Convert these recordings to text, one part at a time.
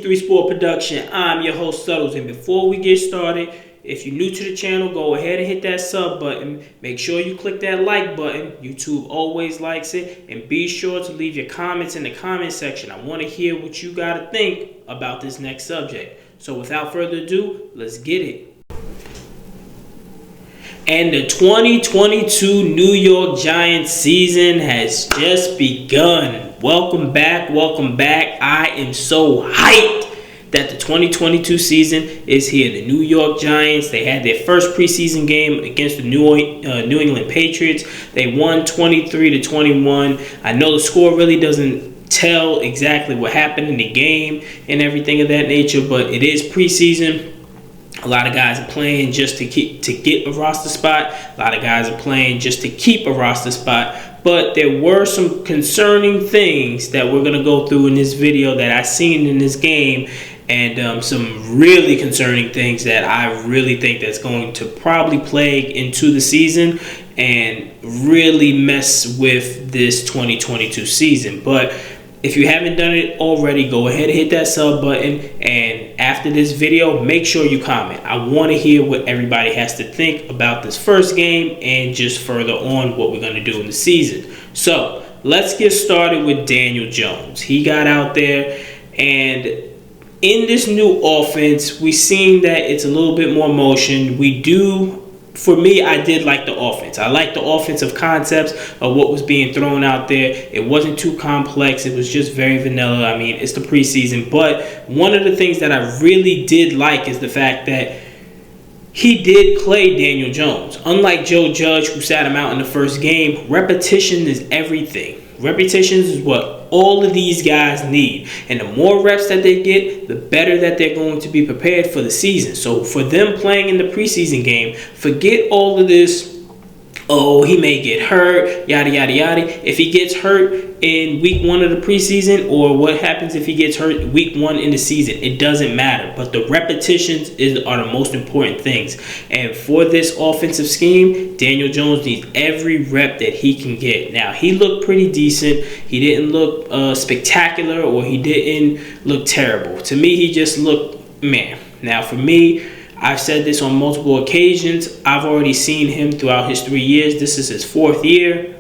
3 Sport Production. I'm your host, Suttles, and before we get started, if you're new to the channel, go ahead and hit that sub button. Make sure you click that like button. YouTube always likes it. And be sure to leave your comments in the comment section. I want to hear what you got to think about this next subject. So without further ado, let's get it. And the 2022 New York Giants season has just begun. Welcome back, welcome back. I am so hyped that the 2022 season is here. The New York Giants, they had their first preseason game against the New England Patriots. They won 23-21. I know the score really doesn't tell exactly what happened in the game and everything of that nature, but it is preseason. A lot of guys are playing just to get a roster spot. A lot of guys are playing just to keep a roster spot. But there were some concerning things that we're going to go through in this video that I seen in this game, and some really concerning things that I really think that's going to probably plague into the season and really mess with this 2022 season. But if you haven't done it already, go ahead and hit that sub button. And after this video, make sure you comment. I want to hear what everybody has to think about this first game and just further on what we're going to do in the season. So let's get started with Daniel Jones. He got out there, and in this new offense, we've seen that it's a little bit more motion. For me, I did like the offense. I like the offensive concepts of what was being thrown out there. It wasn't too complex. It was just very vanilla. I mean, it's the preseason. But one of the things that I really did like is the fact that he did play Daniel Jones. Unlike Joe Judge, who sat him out in the first game, repetition is everything. Repetitions is what all of these guys need. And the more reps that they get, the better that they're going to be prepared for the season. So for them playing in the preseason game, forget all of this, oh, he may get hurt, yada, yada, yada. If he gets hurt in week 1 of the preseason, or what happens if he gets hurt week 1 in the season, it doesn't matter. But the repetitions are the most important things. And for this offensive scheme, Daniel Jones needs every rep that he can get. Now, he looked pretty decent. He didn't look spectacular, or he didn't look terrible. To me, he just looked meh. Now, for me, I've said this on multiple occasions. I've already seen him throughout his 3 years. This is his 4th year.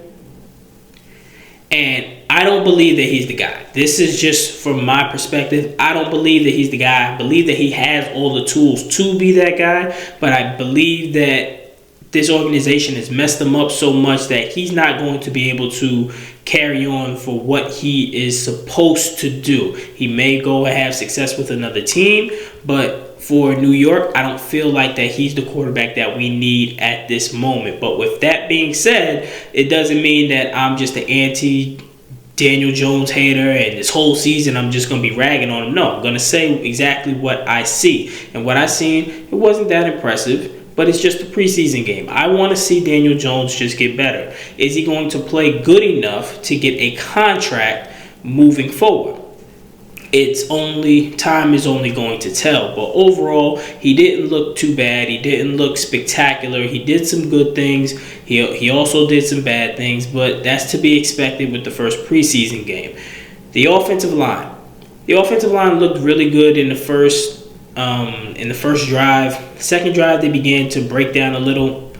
And I don't believe that he's the guy. This is just from my perspective. I don't believe that he's the guy. I believe that he has all the tools to be that guy. But I believe that this organization has messed him up so much that he's not going to be able to carry on for what he is supposed to do. He may go and have success with another team, but for New York, I don't feel like that he's the quarterback that we need at this moment. But with that being said, it doesn't mean that I'm just an anti-Daniel Jones hater and this whole season I'm just going to be ragging on him. No, I'm going to say exactly what I see. And what I seen, it wasn't that impressive. But it's just a preseason game. I want to see Daniel Jones just get better. Is he going to play good enough to get a contract moving forward? Time is only going to tell. But overall, he didn't look too bad. He didn't look spectacular. He did some good things. He also did some bad things. But that's to be expected with the first preseason game. The offensive line. The offensive line looked really good in the first drive. Second drive, they began to break down a little.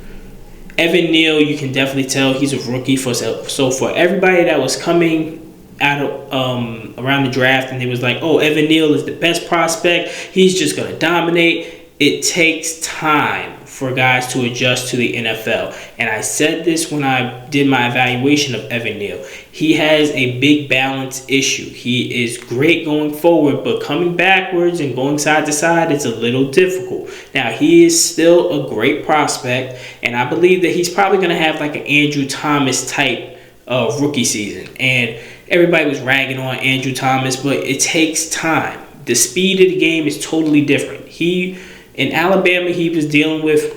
Evan Neal, you can definitely tell he's a rookie. So for everybody that was coming out of around the draft and they was like, oh, Evan Neal is the best prospect, he's just going to dominate. It takes time for guys to adjust to the NFL. And I said this when I did my evaluation of Evan Neal. He has a big balance issue. He is great going forward, but coming backwards and going side to side, it's a little difficult. Now, he is still a great prospect, and I believe that he's probably going to have like an Andrew Thomas type of rookie season. And everybody was ragging on Andrew Thomas, but it takes time. The speed of the game is totally different. In Alabama, he was dealing with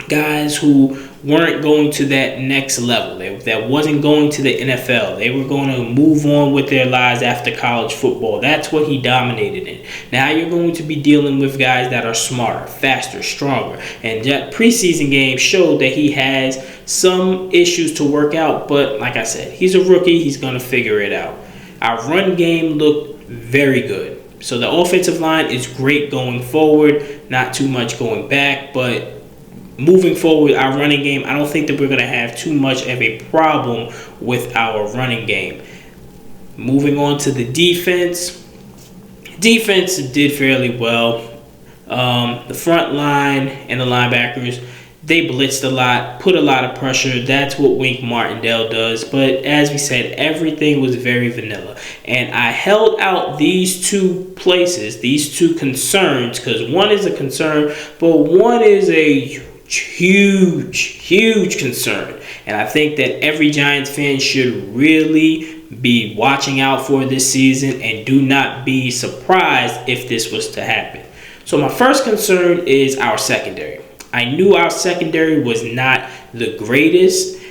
guys who weren't going to that next level. That wasn't going to the NFL. They were going to move on with their lives after college football. That's what he dominated in. Now you're going to be dealing with guys that are smarter, faster, stronger. And that preseason game showed that he has some issues to work out. But like I said, he's a rookie. He's going to figure it out. Our run game looked very good. So the offensive line is great going forward, not too much going back, but moving forward, our running game, I don't think that we're going to have too much of a problem with our running game. Moving on to the defense. Defense did fairly well. The front line and the linebackers, they blitzed a lot, put a lot of pressure. That's what Wink Martindale does. But as we said, everything was very vanilla. And I held out these two places, these two concerns, because one is a concern, but one is a huge concern. And I think that every Giants fan should really be watching out for this season and do not be surprised if this was to happen. So my first concern is our secondary. I knew our secondary was not the greatest,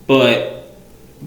but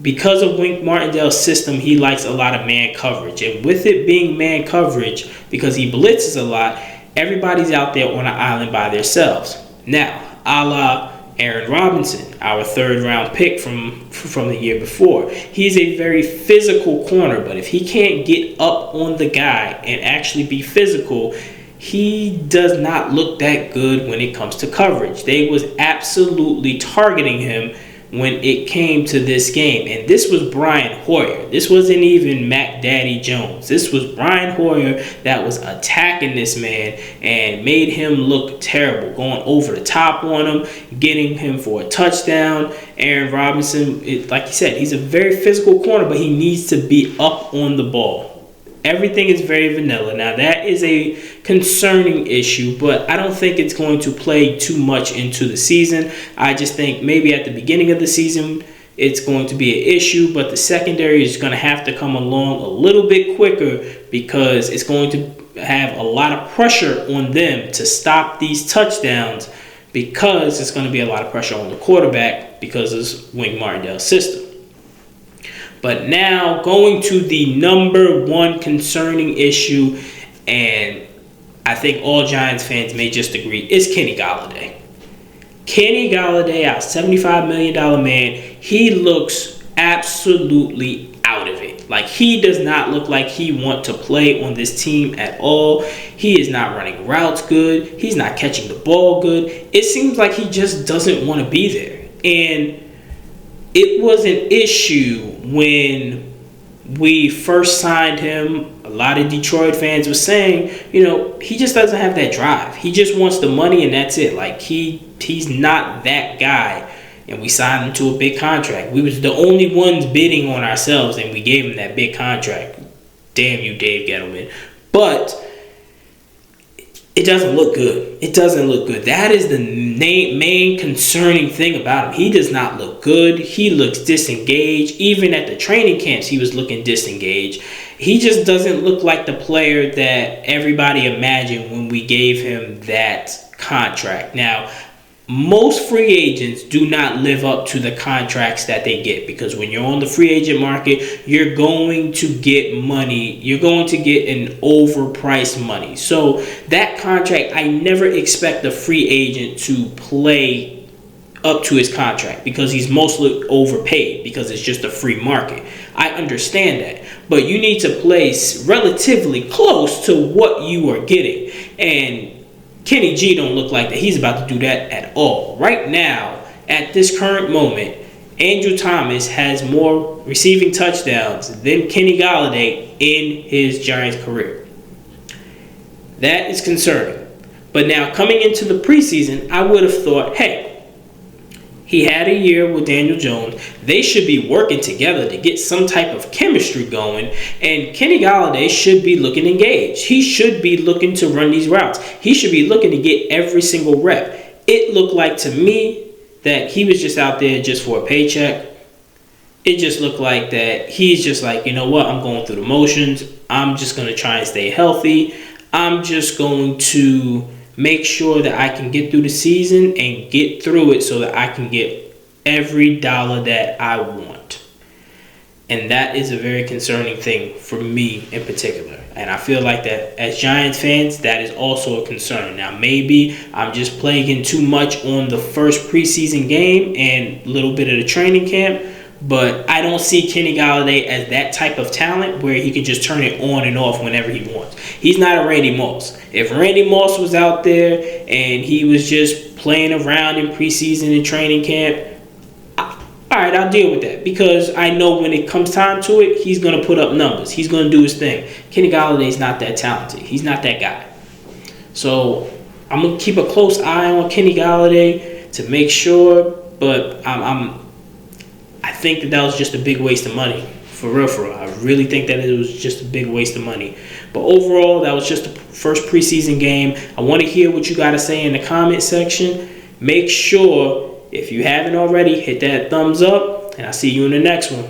because of Wink Martindale's system, he likes a lot of man coverage. And with it being man coverage, because he blitzes a lot, everybody's out there on an island by themselves. Now, a la Aaron Robinson, our third-round pick from the year before. He's a very physical corner, but if he can't get up on the guy and actually be physical, he does not look that good when it comes to coverage. They was absolutely targeting him when it came to this game. And this was Brian Hoyer. This wasn't even Mac Daddy Jones. This was Brian Hoyer that was attacking this man and made him look terrible, going over the top on him, getting him for a touchdown. Aaron Robinson, like you said, he's a very physical corner, but he needs to be up on the ball. Everything is very vanilla. Now, that is a concerning issue, but I don't think it's going to play too much into the season. I just think maybe at the beginning of the season, it's going to be an issue, but the secondary is going to have to come along a little bit quicker because it's going to have a lot of pressure on them to stop these touchdowns because it's going to be a lot of pressure on the quarterback because of Wink Martindale's system. But now going to the number one concerning issue, and I think all Giants fans may just agree, is Kenny Golladay. Kenny Golladay, our $75 million man, he looks absolutely out of it. Like, he does not look like he wants to play on this team at all. He is not running routes good. He's not catching the ball good. It seems like he just doesn't want to be there. And it was an issue when we first signed him. A lot of Detroit fans were saying, he just doesn't have that drive. He just wants the money and that's it. Like, he's not that guy. And we signed him to a big contract. We was the only ones bidding on ourselves and we gave him that big contract. Damn you, Dave Gettleman. But it doesn't look good. It doesn't look good. That is the main concerning thing about him. He does not look good. He looks disengaged. Even at the training camps, he was looking disengaged. He just doesn't look like the player that everybody imagined when we gave him that contract. Now, most free agents do not live up to the contracts that they get because when you're on the free agent market, you're going to get money. You're going to get an overpriced money. So that contract, I never expect a free agent to play up to his contract because he's mostly overpaid because it's just a free market. I understand that. But you need to place relatively close to what you are getting. And Kenny G don't look like that he's about to do that at all. Right now, at this current moment, Andrew Thomas has more receiving touchdowns than Kenny Golladay in his Giants career. That is concerning. But now, coming into the preseason, I would have thought, hey, he had a year with Daniel Jones. They should be working together to get some type of chemistry going. And Kenny Golladay should be looking engaged. He should be looking to run these routes. He should be looking to get every single rep. It looked like to me that he was just out there just for a paycheck. It just looked like that he's just like, you know what, I'm going through the motions. I'm just going to try and stay healthy. I'm just going to make sure that I can get through the season and get through it so that I can get every dollar that I want. And that is a very concerning thing for me in particular. And I feel like that as Giants fans, that is also a concern. Now, maybe I'm just plaguing too much on the first preseason game and a little bit of the training camp, But I don't see Kenny Golladay as that type of talent where he can just turn it on and off whenever he wants. He's not a Randy Moss. If Randy Moss was out there and he was just playing around in preseason and training camp, all right, I'll deal with that because I know when it comes time to it, he's going to put up numbers. He's going to do his thing. Kenny Galladay's not that talented. He's not that guy. So I'm going to keep a close eye on Kenny Golladay to make sure, but I think that was just a big waste of money. For real. I really think that it was just a big waste of money. But overall, that was just the first preseason game. I want to hear what you got to say in the comment section. Make sure, if you haven't already, hit that thumbs up, and I'll see you in the next one.